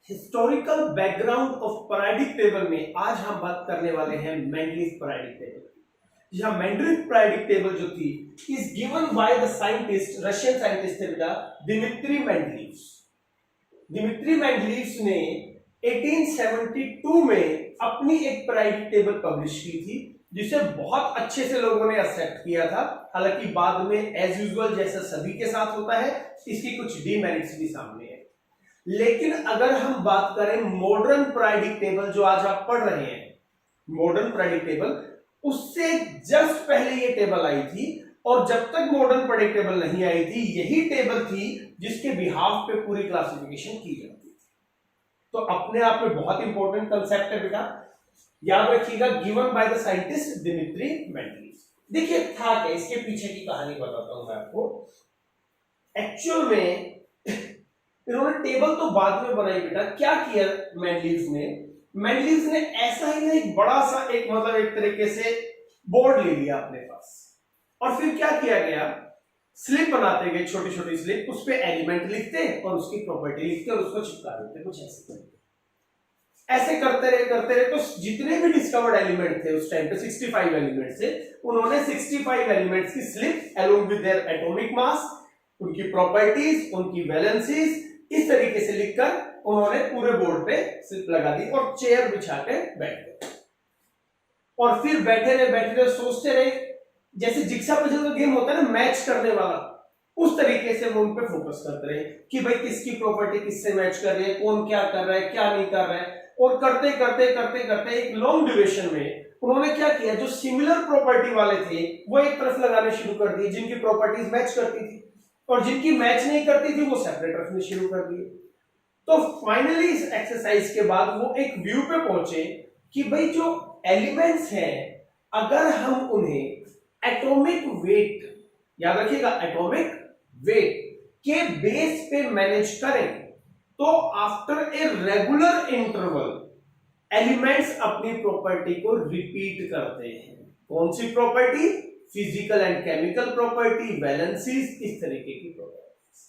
Historical background of periodic table में आज हम बात करने वाले हैं मेंडलीव पीरियोडिक टेबल। यह मेंडलीव पीरियोडिक टेबल जो थी is given by the scientist, Russian scientist थे बेटा, दिमित्री मेंडलीव। दिमित्री मेंडलीव ने 1872 में अपनी एक पीरियोडिक टेबल पब्लिश की थी, जिसे बहुत अच्छे से लोगों ने एक्सेप्ट किया था। हालांकि बाद में एज यूजुअल जैसा सभी के साथ होता है, इसकी कुछ डीमेरिट्स भी सामने है। लेकिन अगर हम बात करें मॉडर्न पीरियोडिक टेबल जो आज आप पढ़ रहे हैं, मॉडर्न पीरियोडिक टेबल, उससे जस्ट पहले ये टेबल आई थी। और जब तक मॉडर्न पीरियोडिक टेबल नहीं आई थी, यही टेबल थी जिसके बिहाफ पे पूरी क्लासिफिकेशन की जाती थी। तो अपने आप में बहुत इंपॉर्टेंट कंसेप्ट है बेटा, याद रखिएगा, given by the scientist Dmitri Mendeleev. देखिए था क्या, इसके पीछे की कहानी बताता हूं मैं आपको। एक्चुअल में इन्होंने टेबल तो बाद में बनाई बेटा। क्या किया मेंडलीव ने? मेंडलीव ने ऐसा ही ना एक बड़ा सा एक मतलब एक तरीके से बोर्ड ले लिया अपने पास, और फिर क्या किया गया, स्लिप बनाते गए, छोटी छोटी स्लिप, उस पे एलिमेंट लिखते और उसकी प्रॉपर्टी लिखते और उसको चिपका देते, कुछ ऐसे करते रहे। तो जितने भी डिस्कवर्ड एलिमेंट थे उस टाइम पे 65 एलिमेंट से, उन्होंने 65 एलिमेंट्स की slip along with their atomic mass, उनकी प्रॉपर्टीज, उनकी वैलेंसीज, इस तरीके से लिखकर उन्होंने पूरे बोर्ड पे स्लिप लगा दी और चेयर बिछा के बैठ गए। और फिर बैठे रहे सोचते रहे, जैसे जिक्सा पजल का गेम होता है ना, मैच करने वाला, उस तरीके से वो उन पे फोकस करते रहे कि भाई किसकी प्रॉपर्टी किससे मैच कर रही है, कौन क्या कर रहा है, क्या नहीं कर रहा है। और करते एक लॉन्ग ड्यूरेशन में उन्होंने क्या किया, जो सिमिलर प्रॉपर्टी वाले थे वो एक तरफ लगाने शुरू कर दिए, जिनकी प्रॉपर्टीज मैच करती थी, और जिनकी मैच नहीं करती थी वो सेपरेट रखने शुरू कर दिए। तो फाइनली इस एक्सरसाइज के बाद वो एक व्यू पे पहुंचे कि भाई जो एलिमेंट्स हैं, अगर हम उन्हें एटॉमिक वेट, याद रखिएगा, एटॉमिक वेट के बेस पे मैनेज करें, तो after a regular interval elements अपनी प्रॉपर्टी को रिपीट करते हैं। कौन सी property? Physical and chemical property, valencies, इस तरीके की प्रॉपर्टीज।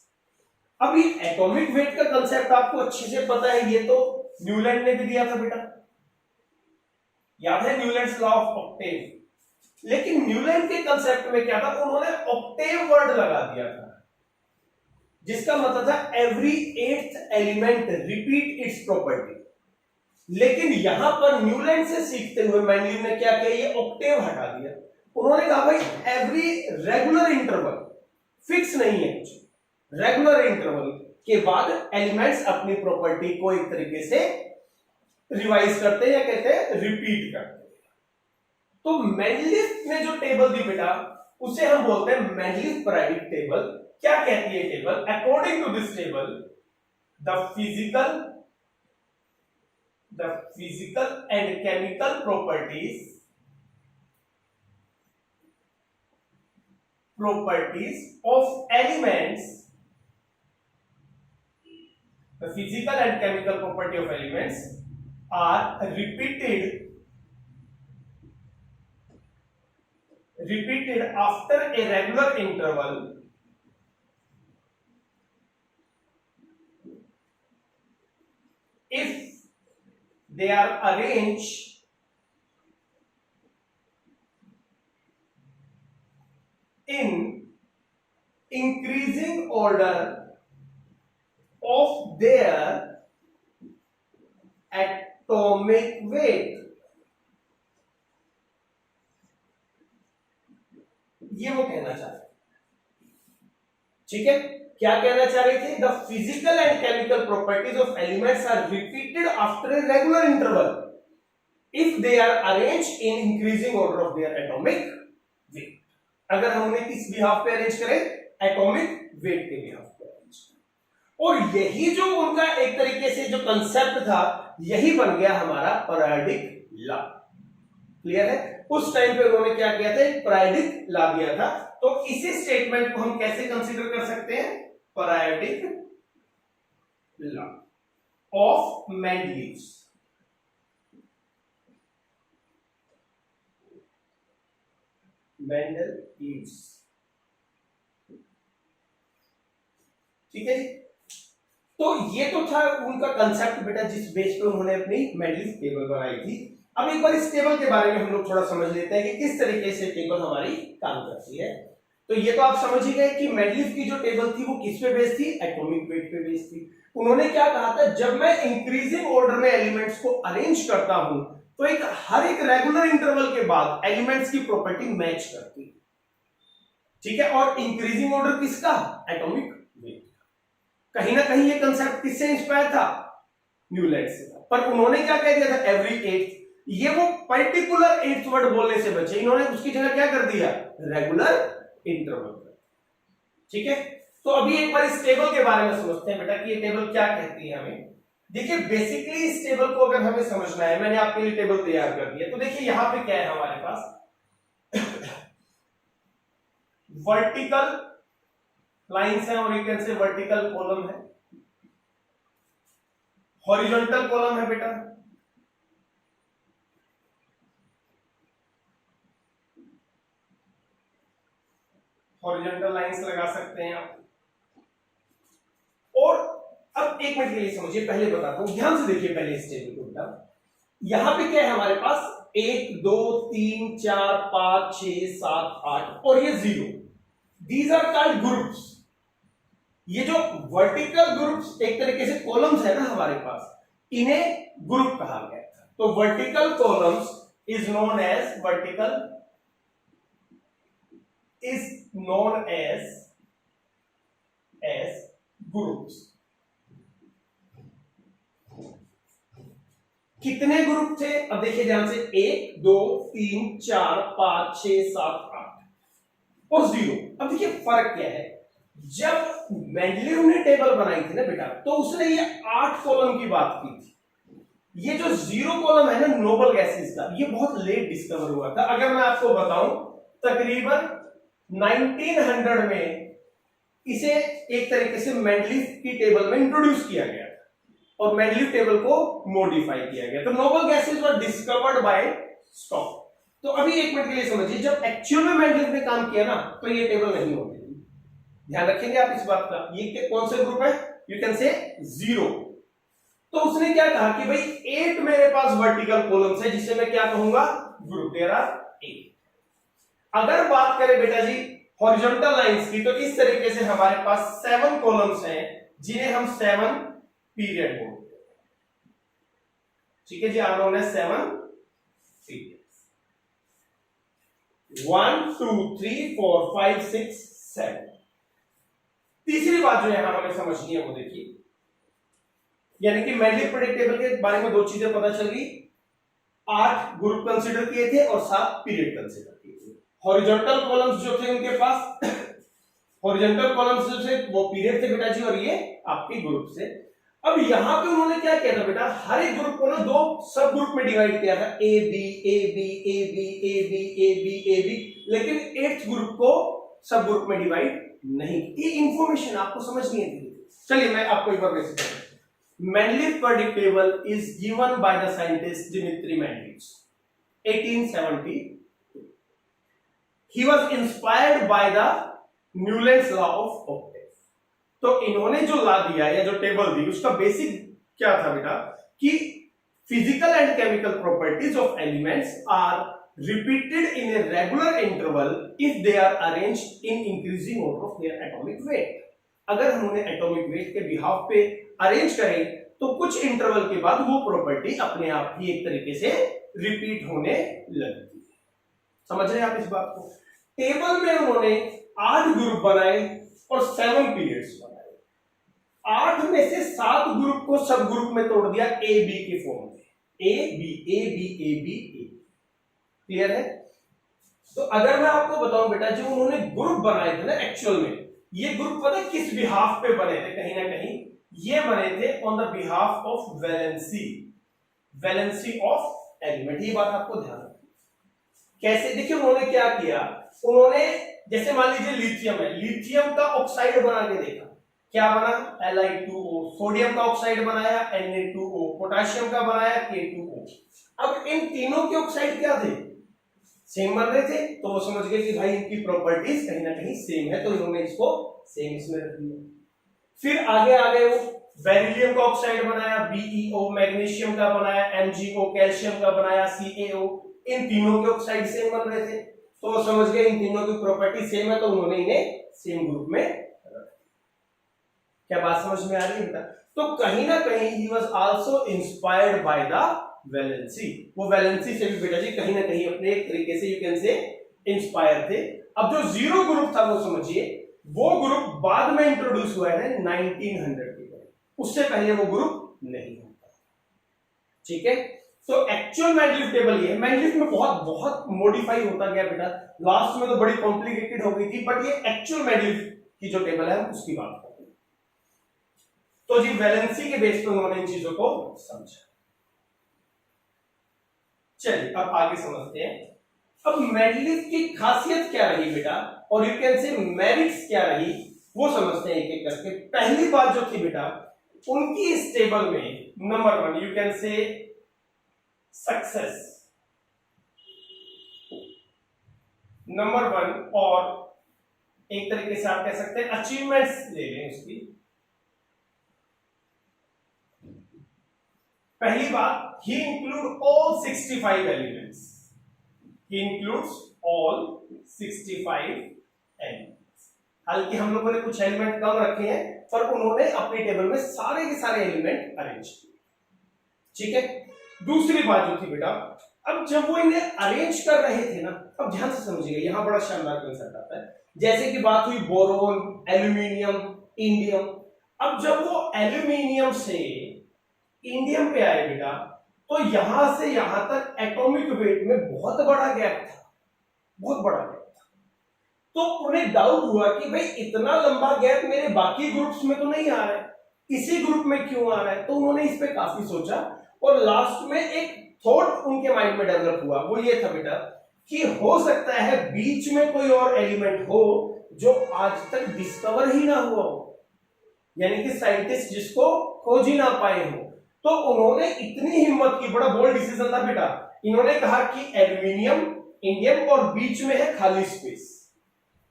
अब ये एटॉमिक वेट का कंसेप्ट आपको अच्छे से पता है, ये तो न्यूलैंड ने भी दिया था बेटा, याद है न्यूलैंड्स लॉ ऑफ ऑक्टेव। लेकिन न्यूलैंड के कंसेप्ट में क्या था, उन्होंने ऑक्टेव वर्ड लगा दिया था, जिसका मतलब था every 8th element repeat it's property. लेकिन यहां पर न्यूलैंड से सीखते हुए मेंडलीव ने क्या किया, ये ऑक्टेव हटा दिया। उन्होंने कहा भाई एवरी रेगुलर इंटरवल, फिक्स नहीं है कुछ, रेगुलर इंटरवल के बाद एलिमेंट्स अपनी प्रॉपर्टी को एक तरीके से रिवाइज करते हैं, या कहते हैं रिपीट करते हैं। तो मेंडलीव ने जो टेबल दी बेटा, उसे हम बोलते हैं मेंडलीव पीरियोडिक टेबल। क्या कहती है table? According to this table, the physical and chemical properties of elements, the physical and chemical property of elements are repeated after a regular interval if they are arranged in increasing order of their atomic weight। ये वो कहना चाह रहे, ठीक है, क्या कहना चाह रहे थे? The physical and chemical properties of elements are repeated after a regular interval if they are arranged in increasing order of their atomic weight. अगर हम उन्हें किस बिहाफ पे अरेंज करें? एटॉमिक वेट के बिहाफ पे अरेंज करें। और यही जो उनका एक तरीके से जो कंसेप्ट था, यही बन गया हमारा पीरियोडिक लॉ। क्लियर है? उस टाइम पे उन्होंने क्या किया था, एक पीरियोडिक लॉ दिया था। तो इसी स्टेटमेंट को हम कैसे कंसीडर कर सकते हैं? Periodic law of Mendeleev. ठीक है जी। तो ये तो था उनका कंसेप्ट बेटा, जिस बेस पे उन्होंने अपनी मेंडलीव टेबल बनाई थी। अब एक बार इस टेबल के बारे में हम लोग थोड़ा समझ लेते हैं कि किस तरीके से टेबल हमारी काम करती है। तो ये तो आप समझ ही गए कि मेंडलीव की जो टेबल थी वो किस पे बेस्ड थी, एटॉमिक वेट पे बेस्ड थी। उन्होंने क्या कहा था, जब मैं इंक्रीजिंग ऑर्डर में एलिमेंट्स को अरेंज करता हूं तो हर एक रेगुलर इंटरवल के बाद एलिमेंट्स की प्रॉपर्टी मैच करती है, ठीक है। और इंक्रीजिंग ऑर्डर किसका, एटॉमिक वेट। कहीं ना कहीं ये कंसेप्ट किससे इंस्पायर था, न्यूलैंड से था। पर उन्होंने क्या कह दिया था, एवरी एट, ये वो पर्टिकुलर एट्थ वर्ड बोलने से बचे, इन्होंने उसकी जगह क्या कर दिया, रेगुलर इंटरवल। ठीक है, तो अभी एक बार इस टेबल के बारे में समझते हैं बेटा कि ये टेबल क्या कहती है हमें। देखिए बेसिकली इस टेबल को अगर हमें समझना है, मैंने आपके लिए टेबल तैयार कर दिया। तो देखिए यहां पे क्या है हमारे पास, वर्टिकल लाइंस है और एक कैसे वर्टिकल कॉलम है, हॉरिजॉन्टल कॉलम है बेटा, हॉरिजॉन्टल लाइंस लगा सकते हैं आप। और अब एक मिनट के लिए समझिए, पहले बताता हूं, ध्यान से देखिए पहले इस टेबल को बेटा। यहां पे क्या है हमारे पास, 1 2 3 4 5 6 7 8 और ये 0, दीज आर कॉल्ड ग्रुप्स। ये जो वर्टिकल ग्रुप्स एक तरीके से कॉलम्स है ना हमारे पास, इन्हें ग्रुप कहा गया था। तो vertical columns is known age groups. कितने ग्रुप थे, अब देखिए ध्यान से, 1 2 3 4 5 6 7 8 और 0। अब देखिए फर्क क्या है, जब मेंडलीव ने टेबल बनाई थी ना बेटा, तो उसने ये 8 कॉलम की बात की थी। ये जो 0 कॉलम है ना नोबल गैसेस का, ये बहुत लेट डिस्कवर हुआ था। अगर मैं आपको बताऊं, तकरीबन 1900 में इसे एक तरीके से मेंडलीव की टेबल में इंट्रोड्यूस किया गया था और मेंडलीव टेबल को मॉडिफाई किया गया। तो noble gases were discovered by stock. तो अभी एक मिनट के लिए समझिए, जब एक्चुअल में मेंडलीव ने काम किया ना, तो ये टेबल नहीं होती। ध्यान रखेंगे आप इस बात का। ये कौन से ग्रुप है, यू कैन से 0। तो उसने क्या कहा कि भाई 8 मेरे पास वर्टिकल कॉलम्स है, जिसे मैं क्या कहूंगा, ग्रुप। There are 8। अगर बात करें बेटा जी हॉरिजॉन्टल लाइंस की, तो इस तरीके से हमारे पास 7 कॉलम्स हैं, जिन्हें हम 7 पीरियड बोलते हैं। ठीक है जी, आप लोगों ने 7 पीरियड्स, 1 2 3 4 5 6 7। तीसरी बात जो यहां हमें समझनी है वो देखिए, यानी कि मेंडलीव प्रेडिक्टेबल के बारे में 2 चीजें पता चल गई। 8 ग्रुप कंसीडर किए थे और 7 पीरियड कंसीडर किए थे। हॉरिजॉन्टल कॉलम्स जो थे उनके पास, हॉरिजॉन्टल कॉलम्स जो थे वो पीरियड थे बेटा जी, और ये आपके ग्रुप से। अब यहां पे उन्होंने क्या किया था बेटा, हर एक ग्रुप को ना 2 सब ग्रुप में डिवाइड किया था, A B A B A B A B A B A B, लेकिन 8th ग्रुप को सब ग्रुप में डिवाइड नहीं। ये इंफॉर्मेशन आपको समझनी है। चलिए मैं आपको एक बार वैसे, Mendeleev predictable is given by the scientist Dmitri Mendeleev 1870। He was inspired by the Newlands law of Octave. तो इन्होंने जो ला दिया या जो टेबल दी, उसका बेसिक क्या था बेटा, कि physical and chemical properties of elements are repeated in a regular interval if they are arranged in increasing order of their atomic weight. अगर हम उन्हें एटॉमिक वेट के बिहाफ पे अरेंज करें तो कुछ इंटरवल के बाद वो प्रॉपर्टी अपने आप ही एक तरीके से रिपीट होने लगती है। समझ रहे हैं आप इस बात को। टेबल में उन्होंने 8 ग्रुप बनाए और 7 पीरियड्स बनाए। 8 में से 7 ग्रुप को सब ग्रुप में तोड़ दिया ए बी के फॉर्म में, A B A B A B A. Clear है। तो अगर मैं आपको बताऊं बेटा, जो उन्होंने ग्रुप बनाए थे ना एक्चुअल में, ये ग्रुप पता है किस बिहाफ पे बने थे, कहीं ना कहीं ये बने थे on the behalf of valency of element. ये बात आपको ध्यान रखनी। कैसे, देखिए उन्होंने क्या किया, उन्होंने जैसे मान लीजिए लिथियम है, लिथियम का ऑक्साइड बना के देखा, क्या बना, Li2O। सोडियम का ऑक्साइड बनाया, Na2O। पोटेशियम का बनाया, K2O। अब इन तीनों के ऑक्साइड क्या थे, सेम बन रहे थे, तो वो समझ गए कि भाई इनकी प्रॉपर्टीज कहीं ना कहीं सेम है, तो इन्होंने इसको सेम इसमें रख दिया। फिर आगे आ गए वो बेरिलियम का ऑक्साइड बनाया BeO, मैग्नीशियम का बनाया MgO, कैल्शियम का बनाया CaO। इन तीनों के ऑक्साइड सेम बन रहे थे, तो वो समझ गए इन तीनों की प्रॉपर्टी सेम है, तो उन्होंने इन्हें सेम ग्रुप में रखा। क्या बात समझ में आ रही है बेटा? तो कहीं ना कहीं he was also inspired by the valency. वो वैलेंसी से भी बेटा जी कहीं ना कहीं अपने एक तरीके से यू कैन से इंस्पायर थे। अब जो जीरो ग्रुप था वो समझिए, वो ग्रुप बाद में इंट्रोड्यूस हुआ है 1900 के बाद, उससे पहले वो ग्रुप नहीं होता। ठीक है, तो एक्चुअल मैंडलीफ टेबल ये है। मैंडलीफ में बहुत बहुत मॉडिफाई होता गया बेटा, लास्ट में तो बड़ी कॉम्प्लिकेटेड हो गई थी, बट ये एक्चुअल मैंडलीफ की जो टेबल है उसकी बात करते हैं। तो जी वैलेंसी के बेस पर उन्होंने इन चीजों को समझा। चलिए अब आगे समझते हैं। अब मैंडलीफ की खासियत क्या रही बेटा, और यू कैन से मेरिट्स क्या रही, वो समझते हैं एक एक करके। पहली बात जो थी बेटा, उनकी इस टेबल में number 1 you can say success, number 1, और एक तरीके से आप कह सकते हैं अचीवमेंट्स ले लें उसकी। पहली बात, he include all 65 elements, he includes all 65 elements। हालांकि हम लोगों ने कुछ एलिमेंट कम रखे हैं, पर उन्होंने अपनी टेबल में सारे के सारे एलिमेंट अरेंज किए। ठीक है, दूसरी बात जो थी बेटा, अब जब वो इन्हें अरेंज कर रहे थे ना, अब ध्यान से समझिएगा, यहां बड़ा शानदार कंसेप्ट आता है। जैसे कि बात हुई बोरोन, एल्यूमिनियम, इंडियम। अब जब वो एल्यूमिनियम से इंडियम पे आए बेटा, तो यहां से यहां तक एटॉमिक वेट में बहुत बड़ा गैप था, बहुत बड़ा गैप था। तो उन्हें डाउट हुआ कि भाई इतना लंबा गैप मेरे बाकी ग्रुप्स में तो नहीं आ रहा है, इसी ग्रुप में क्यों आ रहा है। तो उन्होंने इस पे काफी सोचा, और लास्ट में एक थॉट उनके माइंड में डेवलप हुआ, वो ये था बेटा कि हो सकता है बीच में कोई और एलिमेंट हो जो आज तक डिस्कवर ही ना हुआ हो, यानी कि साइंटिस्ट जिसको खोज ही ना पाए हो। तो उन्होंने इतनी हिम्मत की, बड़ा बोल्ड डिसीजन था बेटा। इन्होंने कहा कि एल्यूमिनियम, इंडियम और बीच में है खाली स्पेस।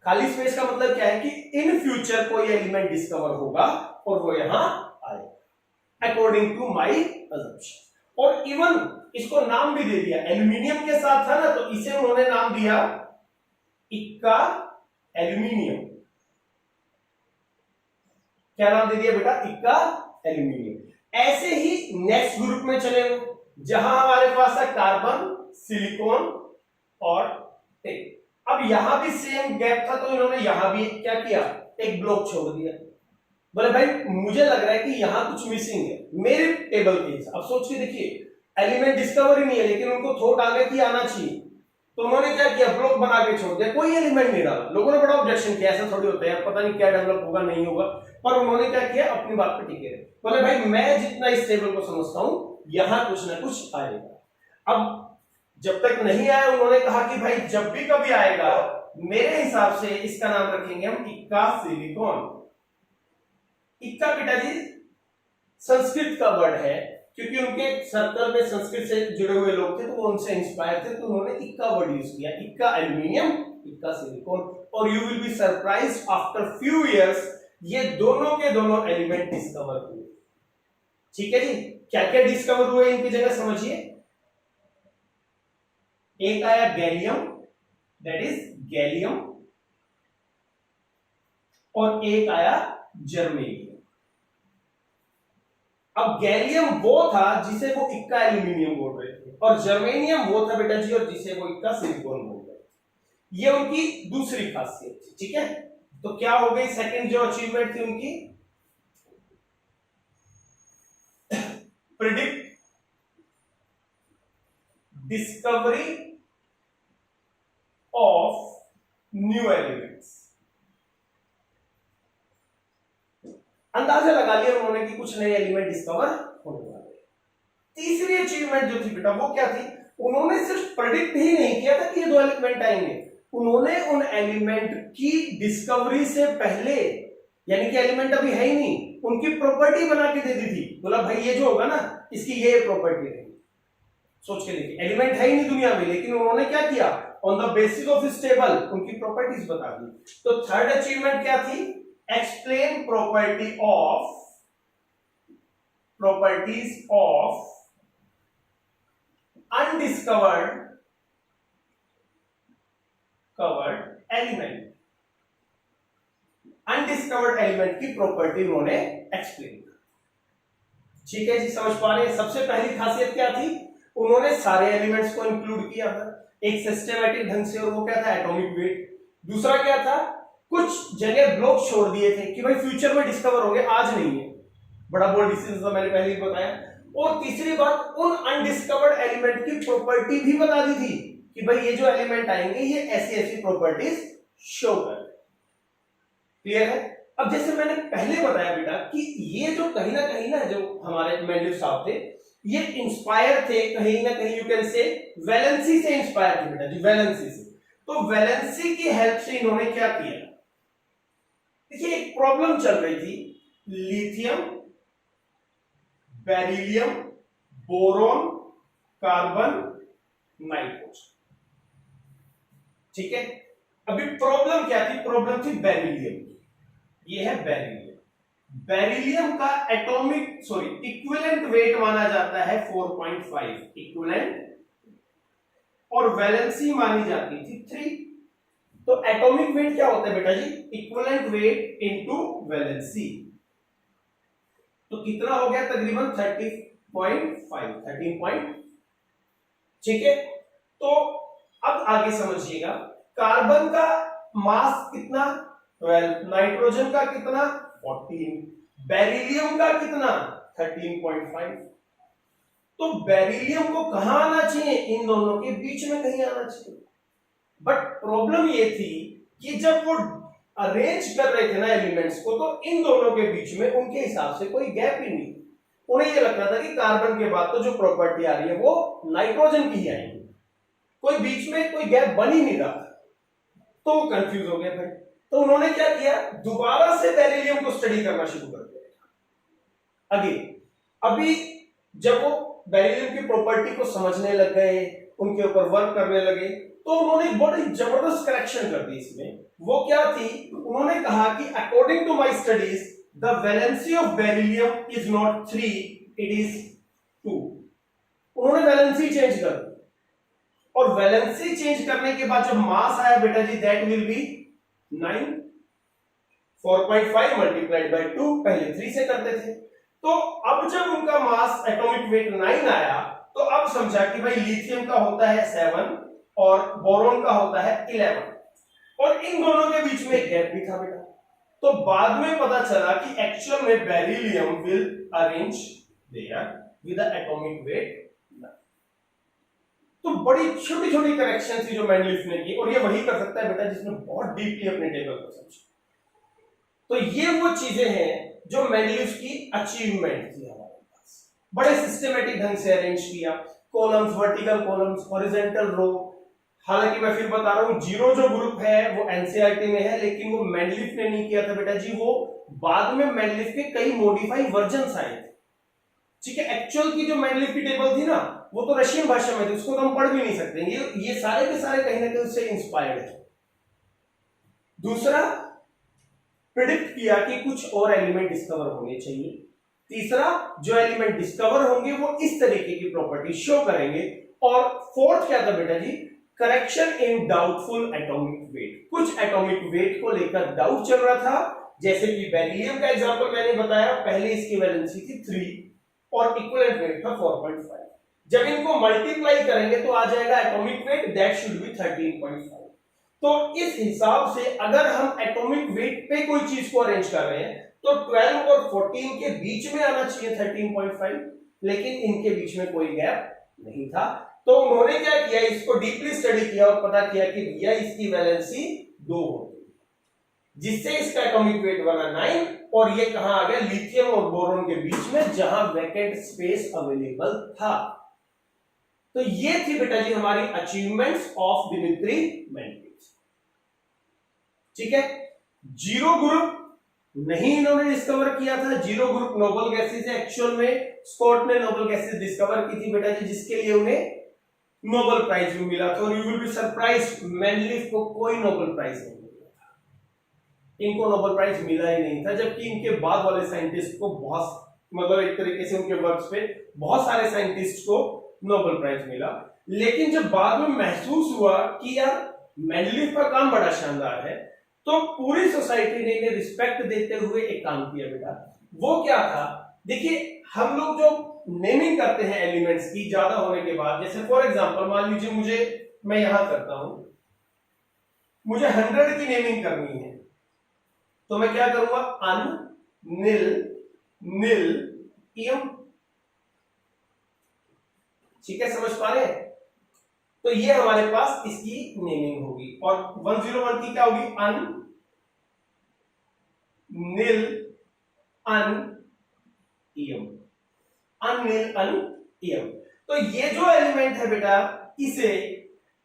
खाली स्पेस का मतलब क्या है कि इन फ्यूचर कोई एलिमेंट डिस्कवर होगा और वो यहां आएगा, अकॉर्डिंग टू माय अजम्पशन। और इवन इसको नाम भी दे दिया, एल्यूमिनियम के साथ था ना, तो इसे उन्होंने नाम दिया इक्का एल्यूमिनियम। क्या नाम दे दिया बेटा? इक्का एल्यूमिनियम। ऐसे ही नेक्स्ट ग्रुप में चले, जहां हमारे पास है कार्बन, सिलिकॉन और टेक। अब यहां भी सेम गैप था, तो इन्होंने यहां भी क्या किया, एक ब्लॉक छोड़ दिया। बोले भाई मुझे लग रहा है कि यहां कुछ मिसिंग है मेरे टेबल के हिसाब। अब सोच के देखिए, एलिमेंट डिस्कवर ही नहीं है, लेकिन उनको थॉट आ गया कि आना चाहिए, तो उन्होंने क्या किया, ब्लॉक बना के छोड़ दिया, कोई एलिमेंट नहीं डाला। लोगों ने बड़ा ऑब्जेक्शन किया, ऐसा थोड़ी होता है, पता नहीं क्या डेवलप होगा नहीं होगा, पर उन्होंने क्या किया, अपनी बात पे टिके रहे। बोले भाई मैं जितना इस टेबल को समझता हूं, यहां कुछ ना कुछ आएगा। अब जब तक नहीं आया, उन्होंने कहा कि भाई जब भी कभी आएगा, मेरे हिसाब से इसका नाम रखेंगे हम इक्का सिलिकॉन। इक्का बेटा जी संस्कृत का वर्ड है, क्योंकि उनके सर्कल में संस्कृत से जुड़े हुए लोग थे, तो वो उनसे इंस्पायर थे, तो उन्होंने इक्का वर्ड यूज किया, इक्का एल्यूमिनियम, इक्का सिलिकॉन। और you will be surprised, after few years ये दोनों के दोनों एलिमेंट डिस्कवर हुए। ठीक है जी, क्या क्या डिस्कवर हुए इनकी जगह समझिए। एक आया गैलियम, दैट इज गैलियम, और एक आया जर्मेनियम। अब गैलियम वो था जिसे वो इक्का एल्यूमिनियम बोल रहे थे, और जर्मेनियम वो था बेटा जी, और जिसे वो इक्का सिलिकॉन बोल रहे थे। ये उनकी दूसरी खासियत थी। ठीक है, तो क्या हो गई सेकंड जो अचीवमेंट थी उनकी, predict discovery of new elements. अंदाजा लगा लिया उन्होंने कि कुछ नए एलिमेंट डिस्कवर होने वाले। तीसरी अचीवमेंट जो थी बेटा वो क्या थी, उन्होंने सिर्फ प्रेडिक्ट ही नहीं किया था कि ये दो एलिमेंट आएंगे, उन्होंने उन एलिमेंट की डिस्कवरी से पहले, यानी कि एलिमेंट अभी है ही नहीं, उनकी प्रॉपर्टी बना के दे दी थी। बोला भाई ये जो होगा ना, इसकी ये प्रॉपर्टी है। सोच के देखिए, एलिमेंट है ही नहीं दुनिया में, लेकिन उन्होंने क्या किया, ऑन द बेसिस ऑफ इस टेबल उनकी प्रॉपर्टीज बता दी। तो थर्ड अचीवमेंट क्या थी, explain property of properties of undiscovered covered element. Undiscovered element की प्रॉपर्टी उन्होंने एक्सप्लेन की। ठीक है जी, समझ पा रहे हैं। सबसे पहली खासियत क्या थी, उन्होंने सारे एलिमेंट्स को इंक्लूड किया था एक सिस्टमैटिक ढंग से, और वो क्या था, एटॉमिक वेट। दूसरा क्या था, कुछ जगह ब्लॉक छोड़ दिए थे कि भाई फ्यूचर में डिस्कवर होंगे, आज नहीं है, बड़ा बोल्ड डिसीजन था, मैंने पहले ही बताया। और तीसरी बात, उन अनडिस्कवर्ड एलिमेंट की प्रॉपर्टी भी बता दी थी कि भाई ये जो एलिमेंट आएंगे ये ऐसी ऐसी प्रॉपर्टीज शो कर। क्लियर है। अब जैसे मैंने पहले बताया बेटा कि ये जो कहीं ना जो हमारे मेंडलीव साहब थे, ये इंस्पायर थे कहीं ना कहीं, यू कैन से वैलेंसी से इंस्पायर थे बेटा जी, वैलेंसी से। तो वैलेंसी की हेल्प से इन्होंने क्या किया, देखिए एक प्रॉब्लम चल रही थी, lithium, beryllium, boron, carbon, nitrogen. ठीक है, अभी प्रॉब्लम क्या थी, प्रॉब्लम थी बेरिलियम। ये है बेरिलियम। बेरिलियम का इक्विवेलेंट वेट माना जाता है 4.5 इक्विवेलेंट, और वैलेंसी मानी जाती थी 3। तो एटॉमिक वेट क्या होता है बेटा जी, इक्विवेलेंट वेट इनटू वैलेंसी। तो कितना हो गया, तकरीबन 13.5। ठीक है, तो अब आगे समझिएगा, कार्बन का मास कितना, 12, नाइट्रोजन का कितना, 14, बेरिलियम का कितना, 13.5। तो बेरिलियम को कहां आना चाहिए, इन दोनों के बीच में कहीं आना चाहिए। बट प्रॉब्लम ये थी कि जब वो अरेंज कर रहे थे ना एलिमेंट्स को, तो इन दोनों के बीच में उनके हिसाब से कोई गैप ही नहीं। उन्हें ये लगता था कि कार्बन के बाद तो जो प्रॉपर्टी आ रही है वो नाइट्रोजन की ही आएगी, कोई बीच में कोई गैप बन ही नहीं रहा, तो वो कंफ्यूज हो गया फिर। तो उन्होंने क्या किया, दोबारा से बेरिलियम को स्टडी करना शुरू कर दिया। अभी जब वो बेरिलियम की प्रॉपर्टी को समझने लग गए, उनके ऊपर वर्क करने लगे, तो उन्होंने बड़ी जबरदस्त करेक्शन कर दी इसमें। वो क्या थी, उन्होंने कहा कि according to my studies the valency of beryllium is not 3, it is 2। उन्होंने वैलेंसी चेंज कर दी, और वैलेंसी चेंज करने के बाद जब मास आया बेटा जी, that will be 9। 4.5 multiplied by 2, पहले 3 से करते थे। तो अब जब उनका मास एटॉमिक वेट 9 आया, तो अब समझा कि भाई लिथियम का होता है 7 और बोरोन का होता है 11, और इन दोनों के बीच में एक गैप भी था बेटा। तो बाद में पता चला कि एक्चुअल में beryllium will arrange there with the atomic weight. तो बड़ी छोटी छोटी करेक्शन थी जो मेंडलीफ ने की, और ये वही कर सकता है बेटा जिसने बहुत डीपली अपने टेबल को समझा। तो ये वो चीजें हैं जो मेंडलीफ की अचीवमेंट थी हमारे पास। बड़े सिस्टमैटिक ढंग से अरेंज किया, columns, vertical columns, horizontal row. हालांकि मैं फिर बता रहा हूं, जीरो जो ग्रुप है वो एनसीईआरटी में है, लेकिन वो मेंडलीफ ने नहीं किया था बेटा जी, वो बाद में मेंडलीफ के कई मॉडिफाइड वर्जन्स आए थे। ठीक है, एक्चुअल की जो मेंडलीफ की टेबल थी ना, वो तो रशियन भाषा में थी, उसको तो हम पढ़ भी नहीं सकते। ये सारे के सारे कहीं ना कहीं उससे इंस्पायर्ड है। दूसरा, प्रिडिक्ट किया कि कुछ और एलिमेंट डिस्कवर होने चाहिए। तीसरा, जो एलिमेंट डिस्कवर होंगे वो इस तरीके की प्रॉपर्टी शो करेंगे। और फोर्थ क्या था बेटा जी, correction in doubtful atomic weight. कुछ एटॉमिक वेट को लेकर डाउट चल रहा था, जैसे कि बेरिलियम का एग्जांपल मैंने बताया, पहले इसकी वैलेंसी थी 3 और इक्विवेलेंट वेट था 4.5। जब इनको मल्टीप्लाई करेंगे तो आ जाएगा atomic weight, that should be 13.5। तो इस हिसाब से अगर हम एटॉमिक वेट पे कोई चीज को अरेंज कर रहे हैं तो 12 और 14 के बीच में आना चाहिए 13.5, लेकिन इनके बीच में कोई गैप नहीं था। तो उन्होंने क्या किया, इसको डीपली स्टडी किया और पता किया कि भैया इसकी वैलेंसी 2 होती है, जिससे इसका एटॉमिक वेट बना 9, और ये कहां आ गया, लिथियम और बोरोन के बीच में, जहां वैकेंट स्पेस अवेलेबल था। तो ये थी बेटा जी हमारी अचीवमेंट्स ऑफ दिमित्री मेंडलीफ। ठीक है, जीरो ग्रुप नहीं इन्होंने डिस्कवर किया था, जीरो ग्रुप नोबल गैसेस है। एक्चुअल में स्कॉट ने नोबल गैसेस डिस्कवर की थी बेटा जी, जिसके लिए उन्हें नोबेल प्राइज भी मिला था। और you will be surprised, Mendeleev को कोई नोबेल प्राइज नहीं मिला था, इनको नोबेल प्राइज मिला ही नहीं था, जबकि इनके बाद वाले साइंटिस्ट को बहुत मतलब एक तरीके से उनके वर्क्स पे बहुत सारे साइंटिस्ट को नोबेल प्राइज मिला। लेकिन जब बाद में महसूस हुआ कि यार मेंडलीफ का काम बड़ा शानदार है, तो पूरी सोसाइटी ने इन्हें रिस्पेक्ट देते हुए एक काम किया बेटा। वो क्या था, देखिए हम लोग जो नेमिंग करते हैं एलिमेंट्स की ज्यादा होने के बाद, जैसे फॉर एग्जांपल मान लीजिए मैं यहां करता हूं, मुझे 100 की नेमिंग करनी है, तो मैं क्या करूंगा, अन, निल, निल, इयम। ठीक है, समझ पा रहे हैं? तो ये हमारे पास इसकी नेमिंग होगी। और 101 की क्या होगी, अन, निल, अन, इयम, अन, निल, अन, इयम। तो ये जो एलिमेंट है बेटा, इसे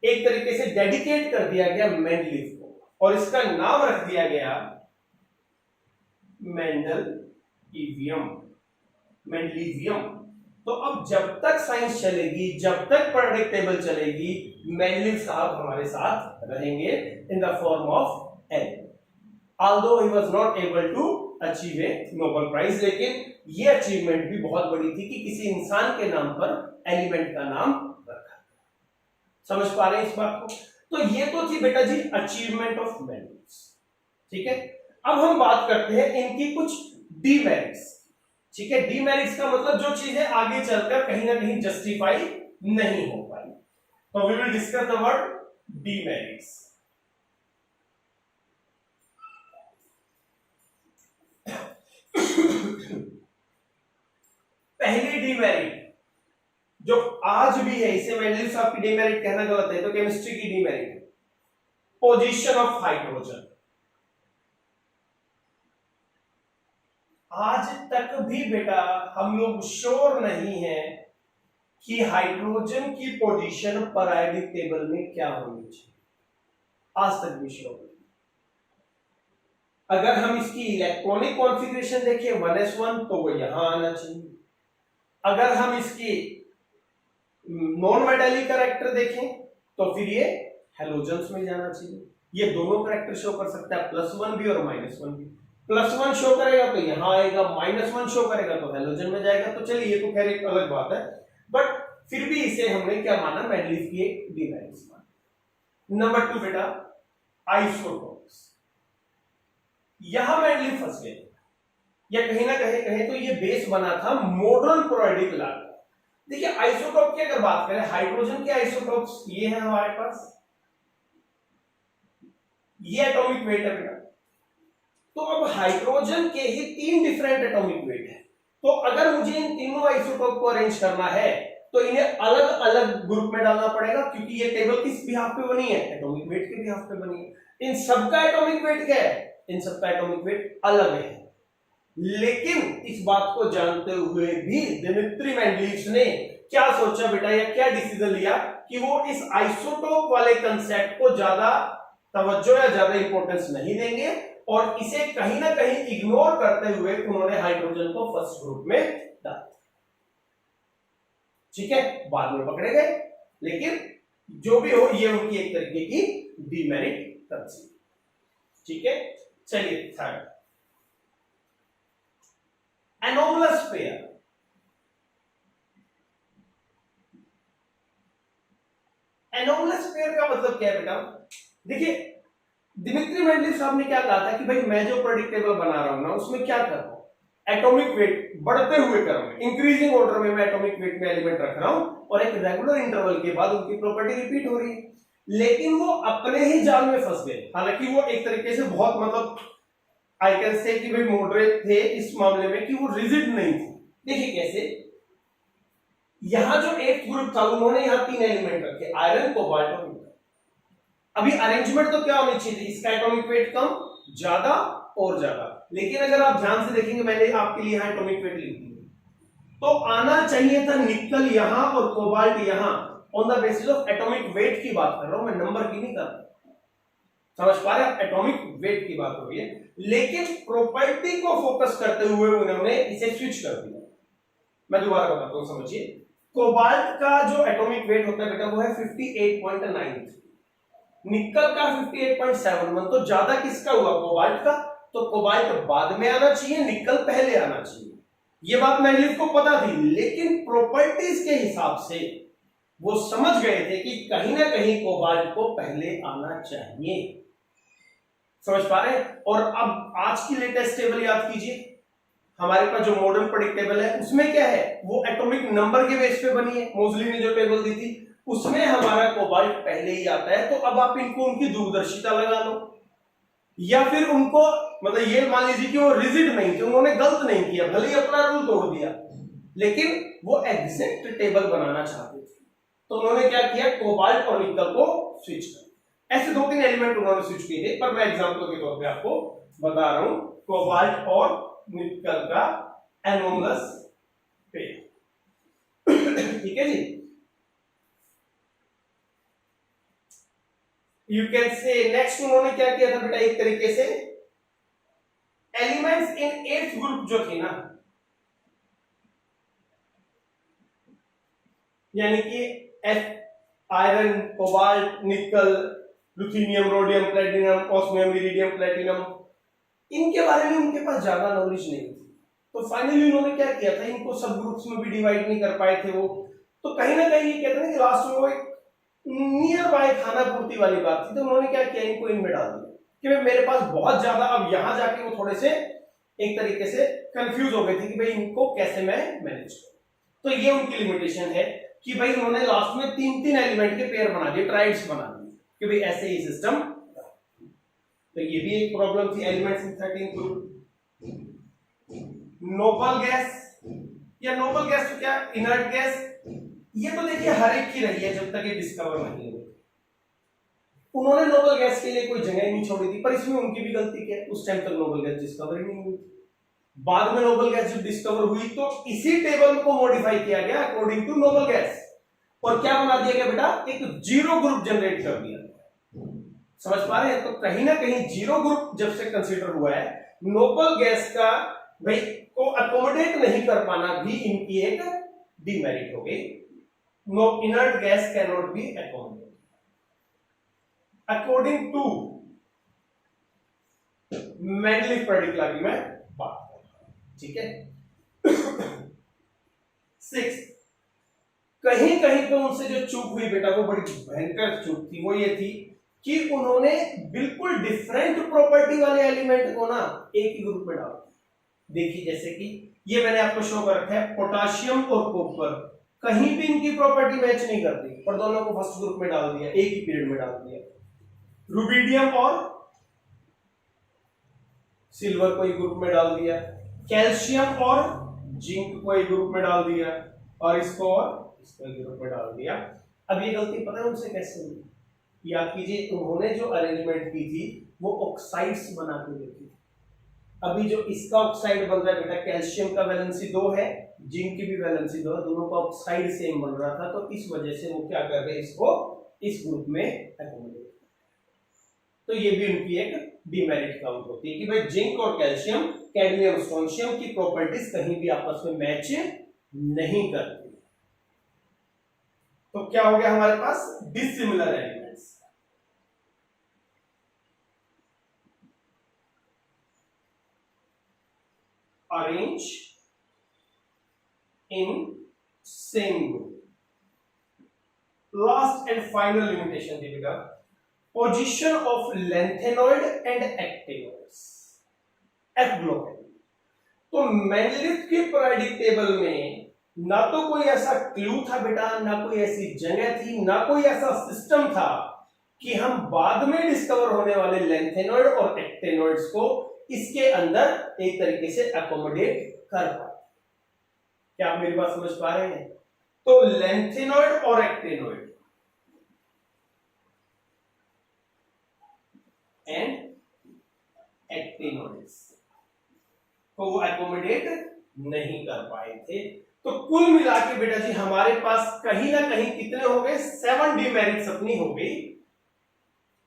एक तरीके से डेडिकेट कर दिया गया मेंडलीफ को, और इसका नाम रख दिया गया मेंडलीवियम, मेंडलीवियम। तो अब जब तक साइंस चलेगी, जब तक प्रेडिक्ट टेबल चलेगी, मेंडलीव साहब हमारे साथ रहेंगे in the form of L. Although he was not able to achieve a Nobel prize, लेकिन ये अचीवमेंट भी बहुत बड़ी थी कि किसी इंसान के नाम पर एलिमेंट का नाम रखा। समझ पा रहे हैं इस बात को? तो ये तो थी बेटा जी अचीवमेंट ऑफ मेंडलीव। ठीक है, अब हम बात करते हैं इनकी कुछ डीमेरिट्स। ठीक है, डीमेरिट्स का मतलब जो चीजें आगे चलकर कहीं ना कहीं जस्टिफाई नहीं हो पाई। तो we will discuss the word demerits. पहली डीमेरिट जो आज भी है, इसे मेंडलीव साहब की डीमेरिट कहना गलत है, तो केमिस्ट्री की डीमेरिट, पोजीशन ऑफ हाइड्रोजन। आज तक भी बेटा हम लोग श्योर नहीं है कि हाइड्रोजन की पोजीशन पीरियोडिक टेबल में क्या होनी चाहिए, आज तक भी श्योर नहीं। अगर हम इसकी इलेक्ट्रॉनिक कॉन्फ़िगरेशन देखें 1s1, तो वो यहां आना चाहिए। अगर हम इसकी नॉन मेटालिक कैरेक्टर देखें तो फिर ये हैलोजेंस में जाना चाहिए। ये दोनों कैरेक्टर शो कर सकता है, +1 भी और -1 भी। +1 शो करेगा तो यहां आएगा, -1 शो करेगा तो हैलोजन में जाएगा। तो चलिए ये तो खैर एक अलग बात है, बट फिर भी इसे हमने क्या माना, मेंडलीव की एक डीमेरिट माना। नंबर 2 बेटा आइसोटोप्स। यहां मेंडलीव फंस गए, या कहीं ना कहीं तो ये बेस बना था मॉडर्न पीरियोडिक लॉ का। देखिए आइसोटोप की अगर बात करें, हाइड्रोजन के आइसोटोप्स ये है हमारे पास, ये एटॉमिक वेट है बेटा। तो अब हाइड्रोजन के ही 3 डिफरेंट एटॉमिक वेट है, तो अगर मुझे इन तीनों आइसोटोप को अरेंज करना है तो इन्हें अलग अलग ग्रुप में डालना पड़ेगा, क्योंकि ये टेबल किस बिहाफ पे बनी है, एटॉमिक वेट के बिहाफ पे बनी है। इन सबका एटॉमिक वेट क्या है, इन सबका एटॉमिक वेट अलग है। लेकिन इस बात को जानते हुए भी दिमित्री मेंडलीव ने क्या सोचा बेटा, या क्या डिसीजन लिया कि वो इस आइसोटोप वाले कंसेप्ट को ज्यादा तवज्जो या ज्यादा इंपॉर्टेंस नहीं देंगे, और इसे कहीं ना कहीं इग्नोर करते हुए उन्होंने हाइड्रोजन को फर्स्ट ग्रुप में डाल दिया। ठीक है, बाद में पकड़े गए, लेकिन जो भी हो ये उनकी एक तरीके की डीमेरिट कंसेप्ट। ठीक है, चलिए third anomalous pair. Anomalous pair का मतलब क्या है बेटा, देखिए दिमित्री मेंडलीव साहब ने क्या कहा था कि भाई मैं जो प्रेडिक्टेबल बना रहा हूं ना, उसमें क्या कर रहा हूं, एटॉमिक वेट बढ़ते हुए क्रम में, इंक्रीजिंग ऑर्डर में मैं एटॉमिक वेट में एलिमेंट रख रहा हूं, और एक रेगुलर इंटरवल के बाद उनकी प्रॉपर्टी रिपीट हो रही है। लेकिन वो अपने ही जाल में फंस गए। हालांकि वो एक तरीके से बहुत मतलब आई कैन से कि भाई मॉडरेट थे इस मामले में, कि वो रिजिड नहीं थे। देखिए कैसे, यहां जो एक ग्रुप था उन्होंने यहां 3 एलिमेंट रखे, आयरन, कोबाल्ट और निकल। अभी अरेंजमेंट तो क्या होनी चाहिए, इसका एटॉमिक वेट कम, ज्यादा और ज्यादा। लेकिन अगर आप ध्यान से देखेंगे, मैंने आपके लिए यहां एटॉमिक वेट लिख दी, तो आना चाहिए था निकल यहां और कोबाल्ट यहां, on the basis of atomic wait की बात कर रहा हूं मैं, नंबर की नहीं कर रहा। समझ पा रहे हैं, एटॉमिक वेट की बात हो रही है। लेकिन प्रॉपर्टी को फोकस करते हुए उन्होंने इसे स्विच कर दिया। मैं दोबारा बताता हूं, समझिए। कोबाल्ट का जो एटॉमिक वेट होता है बेटा वो है 58.9, निकल का 58.71। तो ज्यादा किसका हुआ, कोबाल्ट का। तो कोबाल्ट बाद में आना चाहिए, निकल पहले आना चाहिए। ये बात मेंडलीव को पता थी, लेकिन प्रॉपर्टीज के हिसाब से वो समझ गए थे कि कहीं ना कहीं कोबाल्ट को पहले आना चाहिए। समझ पा रहे हैं? और अब आज की लेटेस्ट टेबल याद कीजिए, हमारे पास जो मॉडर्न पीरियोडिक टेबल है उसमें क्या है, वो एटॉमिक नंबर के बेस पे बनी है। मोजली ने जो टेबल दी थी उसमें हमारा कोबाल्ट पहले ही आता है। तो अब आप इनको उनकी दूरदर्शिता लगा लो, या फिर उनको मतलब ये मान लीजिए कि वो रिजिड नहीं थे, उन्होंने गलत नहीं किया, भले ही अपना रूल तोड़ दिया, लेकिन वो एग्जैक्ट टेबल बनाना चाहते थे। तो उन्होंने क्या किया, कोबाल्ट और निकल को स्विच कर। ऐसे 2-3 एलिमेंट उन्होंने स्विच किए थे, पर मैं एग्जांपल के तौर पे आपको बता रहा हूं कोबाल्ट और निकल का एनोमलस पेयर। ठीक है जी। यू कैन से नेक्स्ट उन्होंने क्या किया था बेटा, एक तरीके से एलिमेंट्स इन 8th ग्रुप जो थी ना, यानी कि आयरन, कोबाल्ट, निकल, ruthenium, rhodium, platinum, osmium, iridium, platinum, इनके बारे में उनके पास ज्यादा नॉलेज नहीं थी। तो फाइनली उन्होंने क्या किया था, इनको सब ग्रुप्स में भी डिवाइड नहीं कर पाए थे वो। तो कहीं ना कहीं ये कहते हैं कि लास्ट में वो एक नियर बाय खाना पूर्ति वाली बात थी। तो उन्होंने क्या किया, इनको इनमें डाल दिया कि भाई मेरे पास बहुत ज्यादा, अब यहां जाके वो थोड़े से एक तरीके से कंफ्यूज हो गए थे कि भाई इनको कैसे मैं मैनेज करूं। तो ये उनकी लिमिटेशन है कि भाई उन्होंने लास्ट में 3-3 एलिमेंट के पेयर बना दिए, ट्राइड्स बना दिए कि भाई ऐसे ही सिस्टम। तो ये भी एक प्रॉब्लम थी elements in 13 group. Noble gas, या नोबल गैस तो क्या, इनर्ट गैस, ये तो देखिए हर एक की रही है जब तक ये डिस्कवर नहीं हुई। उन्होंने नोबल गैस के लिए कोई जगह नहीं छोड़ी थी, पर इसमें उनकी भी गलती क्या है, उस टाइम तक नोबल गैस डिस्कवर ही नहीं हुई। बाद में नोबल गैस जब डिस्कवर हुई तो इसी टेबल को मॉडिफाई किया गया अकॉर्डिंग टू नोबल गैस, और क्या बना दिया गया बेटा, एक जीरो ग्रुप जनरेट कर दिया। समझ पा रहे हैं? तो कहीं ना कहीं जीरो ग्रुप जब से कंसीडर हुआ है, नोबल गैस का भाई को अकोमोडेट नहीं कर पाना भी इनकी एक डिमेरिट हो गई। No inert gas can not be accommodate according to Mendeleev पैराडिग्मा की मैं बात कर रहा हूं। ठीक है। 6, कहीं कहीं पे उनसे जो चूक हुई बेटा, वो बड़ी भयंकर चूक थी। वो ये थी कि उन्होंने बिल्कुल डिफरेंट प्रॉपर्टी वाले एलिमेंट को ना एक ही ग्रुप में डाल दिया। देखिए जैसे कि ये मैंने आपको शो कर रखा है, पोटाशियम और कॉपर, कहीं भी इनकी प्रॉपर्टी मैच नहीं करती, पर दोनों को फर्स्ट ग्रुप में डाल दिया, एक ही पीरियड में डाल दिया। रुबिडियम और सिल्वर को एक ग्रुप में डाल दिया, कैल्शियम और जिंक को एक ग्रुप में डाल दिया, और इसको और इसको एक ग्रुप में डाल दिया। अब ये गलती पता है उनसे कैसे हुई? याद कीजिए, उन्होंने जो अरेंजमेंट की थी वो ऑक्साइड्स बना के देखी। अभी जो इसका ऑक्साइड बन रहा है बेटा, कैल्शियम का वैलेंसी 2 है, जिंक की भी वैलेंसी 2 है, दोनों का ऑक्साइड सेम बन रहा था। तो इस वजह से वो क्या कर रहे हैं, इसको इस ग्रुप में एकोमोडेट। तो ये भी उनकी एक डिमेरिट काउंट होती है कि भाई जिंक और कैल्शियम, कैडमियम, स्ट्रोंशियम की प्रॉपर्टीज कहीं भी आपस में मैच नहीं करती। तो क्या हो गया हमारे पास, dissimilar elements. Arrange in same group. Last and final limitation थी बेटा, position of lanthanoid and actinoids, f block. तो मेंडलीव की पीरियोडिक टेबल में ना तो कोई ऐसा क्लू था बेटा, ना कोई ऐसी जगह थी, ना कोई ऐसा सिस्टम था कि हम बाद में डिस्कवर होने वाले लेंथेनॉइड और एक्टिनॉइड्स को इसके अंदर एक तरीके से अकोमोडेट कर पाए। क्या आप मेरी बात समझ पा रहे हैं? तो लेंथेनॉइड और एक्टिनॉइड एंड एक्टिनॉइड्स को वो एकोमोडेट नहीं कर पाए थे। तो कुल मिला के बेटा जी हमारे पास कहीं ना कहीं कितने हो गए, 7 डिमेरिट्स अपनी हो गई।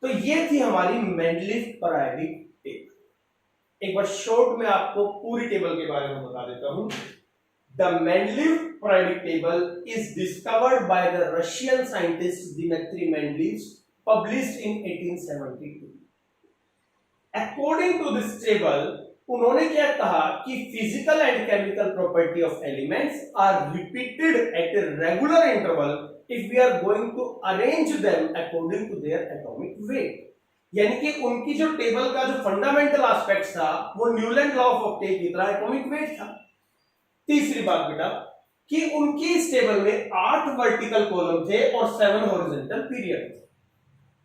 तो ये थी हमारी मेंडलीव पीरियोडिक टेबल। एक बार शॉर्ट में आपको पूरी टेबल के बारे में बता देता हूं। The Mendeleev periodic table is discovered by the Russian scientist Dmitri Mendeleev, published in 1872। According to this table, उन्होंने क्या कहा कि physical and chemical property of elements are repeated at a regular interval if we are going to arrange them according to their atomic weight. यानी कि उनकी जो table का जो फंडामेंटल एस्पेक्ट था वो न्यूलैंड लॉ ऑफ ऑक्टेट की तरह एटॉमिक वेट था। तीसरी बात बेटा कि उनकी इस टेबल में 8 वर्टिकल कॉलम थे और 7 हॉरिजॉन्टल पीरियड थे,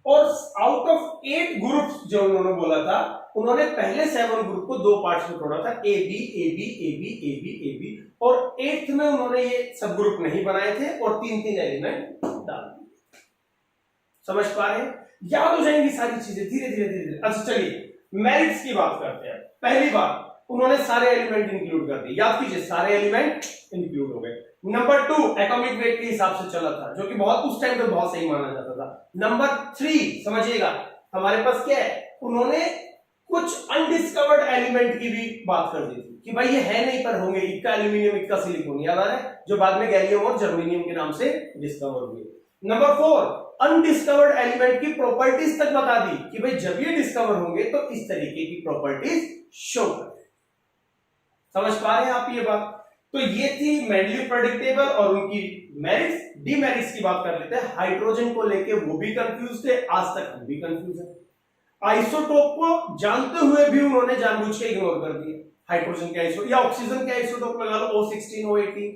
और आउट ऑफ 8 ग्रुप्स जो उन्होंने बोला था, उन्होंने पहले 7 ग्रुप को 2 पार्ट्स में तोड़ा था, A B A B A B A B A B, और 8th में उन्होंने ये सब ग्रुप नहीं बनाए थे और 3-3 एलिमेंट डाल दिए। समझ पा रहे हैं? याद हो जाएंगी सारी चीजें धीरे धीरे धीरे धीरे। अच्छा चलिए मेरिट्स की बात करते हैं। पहली बात, उन्होंने सारे एलिमेंट इंक्लूड कर दिए। याद कीजिए सारे एलिमेंट इंक्लूड हो गए। नंबर 2 एटॉमिक वेट के हिसाब से चला था, जो कि बहुत उस टाइम पे बहुत सही माना जाता था। नंबर 3 समझिएगा हमारे पास क्या है, उन्होंने कुछ अनडिस्कवर्ड एलिमेंट की भी बात कर दी थी कि भाई ये है नहीं पर होंगे, इक्का एल्यूमिनियम इक्का सिलिकॉन, याद आ रहा है, जो बाद में गैलियम और जर्मेनियम के नाम से डिस्कवर हुए। नंबर 4 अनडिस्कवर्ड एलिमेंट की प्रॉपर्टीज तक बता दी कि भाई जब ये डिस्कवर होंगे तो इस तरीके की प्रॉपर्टीज शो करें। समझ पा रहे हैं आप ये बात? तो ये थी मेंडलीव प्रेडिक्ट टेबल और उनकी मेरिट्स। डीमेरिट्स की बात कर लेते हैं। हाइड्रोजन को लेके वो भी कंफ्यूज थे, आज तक हम भी कंफ्यूज हैं। आइसोटोप को जानते हुए भी उन्होंने जानबूझ के इग्नोर कर दिया। हाइड्रोजन के आइसोटोप या ऑक्सीजन के आइसोटोप लगा लो, O16 O18।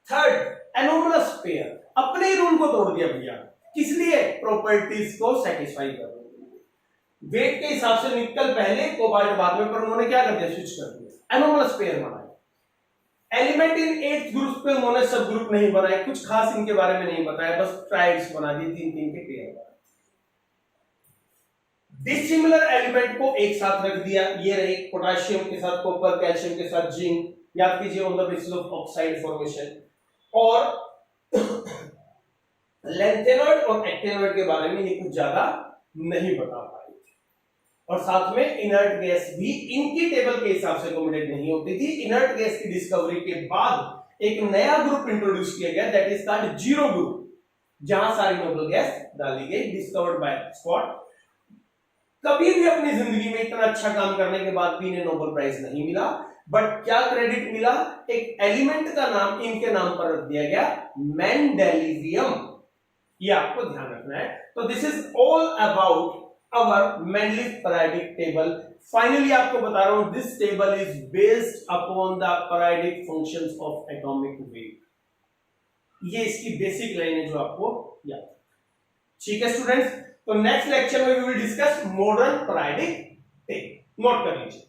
Third anomalous pair, अपने ही रूल को तोड़ दिया भैया, किस लिए? प्रॉपर्टीज को सेटिस्फाई करने के लिए। वेट के हिसाब से निकल पहले, कोबाल्ट बाद में, पर उन्होंने क्या कर दिया? स्विच कर दिया, एनोमलस पेयर बनाया। एलिमेंट इन 8 ग्रुप पे उन्होंने सब ग्रुप नहीं बनाए, कुछ खास इनके बारे में नहीं बताया, बस ट्राइड्स बना दिए, 3-3 के पेयर। डिसिमिलर एलिमेंट को एक साथ रख दिया, ये रहे पोटेशियम के साथ कॉपर, कैल्शियम के साथ जिंक, याद कीजिए on the basis of oxide formation. और लैंथेनॉइड और एक्टेनॉइड के बारे में ये कुछ ज्यादा नहीं बता पाए थे। और साथ में इनर्ट गैस भी इनकी टेबल के हिसाब से अकोमोडेट नहीं होती थी। इनर्ट गैस की डिस्कवरी के बाद एक नया ग्रुप इंट्रोड्यूस किया गया, that is called zero group, जहां सारी नोबल गैस डाली गई, डिस्कवर्ड बाय स्कॉट। कभी भी अपनी जिंदगी में इतना अच्छा काम करने के बाद भी इन्हें नोबेल प्राइज नहीं मिला, बट क्या क्रेडिट मिला? एक एलिमेंट का नाम इनके नाम पर रख दिया गया, मेंडेलिवियम। ये आपको ध्यान रखना है। तो this is all about our Mendeleev periodic table. Finally आपको बता रहा हूं, this table is based upon the periodic functions of atomic weight. ये इसकी बेसिक लाइन है जो आपको याद है। ठीक है स्टूडेंट्स, तो नेक्स्ट लेक्चर में we will discuss modern periodic table. Note कर लीजिए।